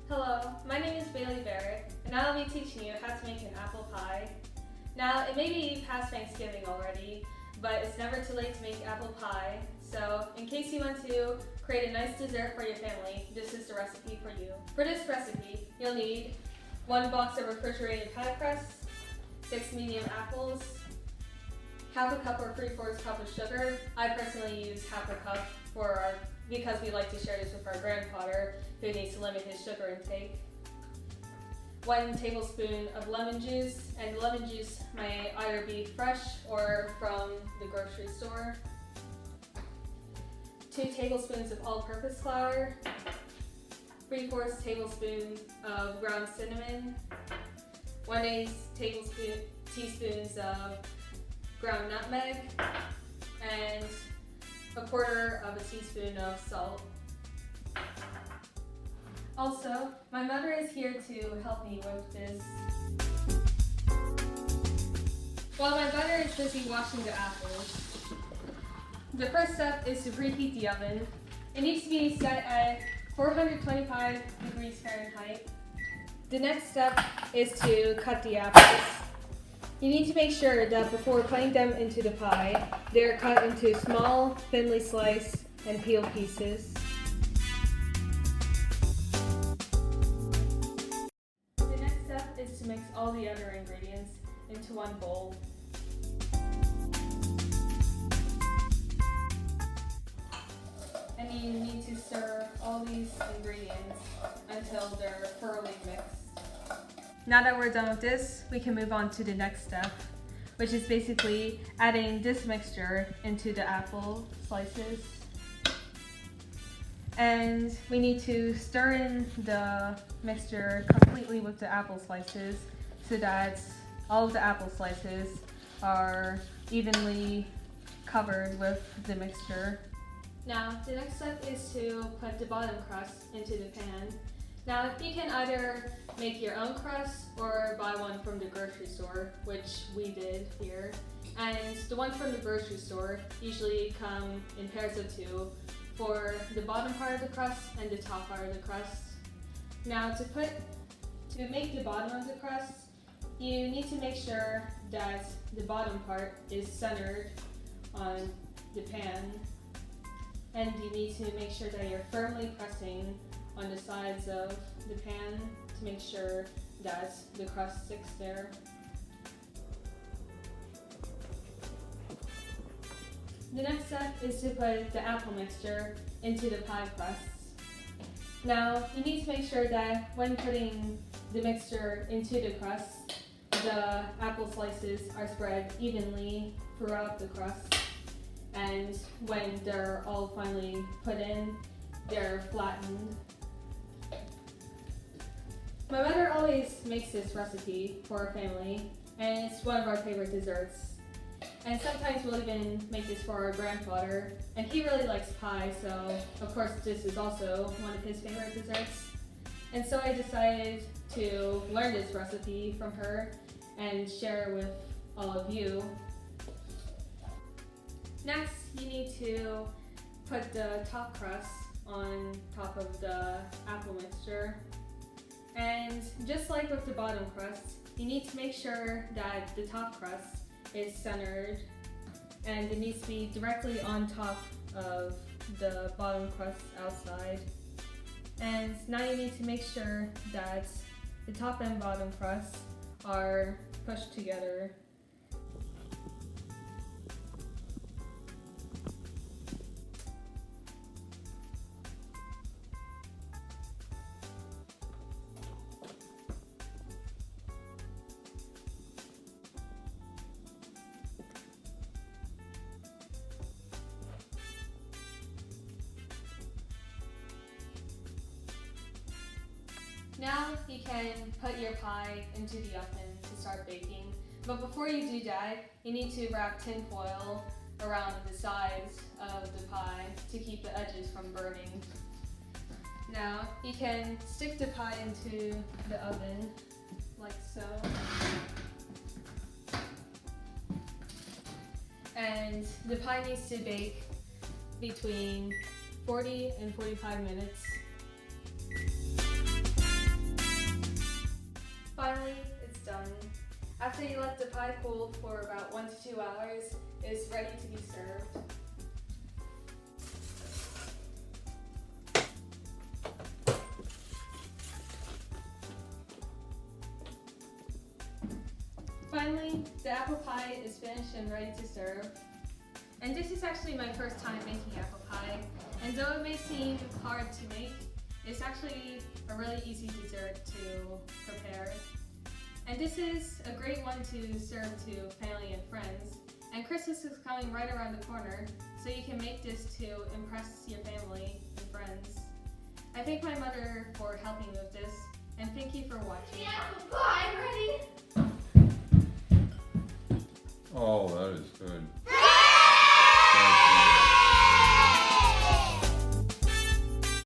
Hello, my name is Bailey Barrett, and I'll be teaching you how to make an apple pie. Now, it may be past Thanksgiving already, but it's never too late to make apple pie. So, in case you want to create a nice dessert for your family, this is the recipe for you. For this recipe, you'll need 1 box of refrigerated pie crust, 6 medium apples, half a cup or 3/4 cup of sugar. I personally use half a cup because we like to share this with our grandfather who needs to limit his sugar intake. 1 tablespoon of lemon juice, and lemon juice may either be fresh or from the grocery store. 2 tablespoons of all-purpose flour, 3/4 tablespoon of ground cinnamon, 1/8 teaspoons of ground nutmeg, and 1/4 of a teaspoon of salt. Also, my mother is here to help me with this. While my mother is busy washing the apples, the first step is to preheat the oven. It needs to be set at 425 degrees Fahrenheit. The next step is to cut the apples. You need to make sure that before putting them into the pie, they are cut into small, thinly sliced, and peeled pieces. The next step is to mix all the other ingredients into one bowl. And you need to stir all these ingredients until they're thoroughly mixed. Now that we're done with this, we can move on to the next step, which is basically adding this mixture into the apple slices. And we need to stir in the mixture completely with the apple slices so that all of the apple slices are evenly covered with the mixture. Now, the next step is to put the bottom crust into the pan. Now, you can either make your own crust or buy one from the grocery store, which we did here. And the ones from the grocery store usually come in pairs of 2 for the bottom part of the crust and the top part of the crust. Now, to make the bottom of the crust, you need to make sure that the bottom part is centered on the pan. And you need to make sure that you're firmly pressing on the sides of the pan to make sure that the crust sticks there. The next step is to put the apple mixture into the pie crusts. Now, you need to make sure that when putting the mixture into the crust, the apple slices are spread evenly throughout the crust. And when they're all finally put in, they're flattened. My mother always makes this recipe for our family, and it's one of our favorite desserts. And sometimes we'll even make this for our grandfather, and he really likes pie, so of course this is also one of his favorite desserts. And so I decided to learn this recipe from her and share it with all of you. Next, you need to put the top crust on top of the apple mixture. And just like with the bottom crust, you need to make sure that the top crust is centered and it needs to be directly on top of the bottom crust outside. And now you need to make sure that the top and bottom crusts are pushed together. Now you can put your pie into the oven to start baking. But before you do that, you need to wrap tin foil around the sides of the pie to keep the edges from burning. Now you can stick the pie into the oven like so. And the pie needs to bake between 40 and 45 minutes. After you let the pie cool for about 1 to 2 hours, it's ready to be served. Finally, the apple pie is finished and ready to serve. And this is actually my first time making apple pie. And though it may seem hard to make, it's actually a really easy dessert to prepare. And this is a great one to serve to family and friends. And Christmas is coming right around the corner, so you can make this to impress your family and friends. I thank my mother for helping with this, and thank you for watching. The apple pie ready? Oh, that is good.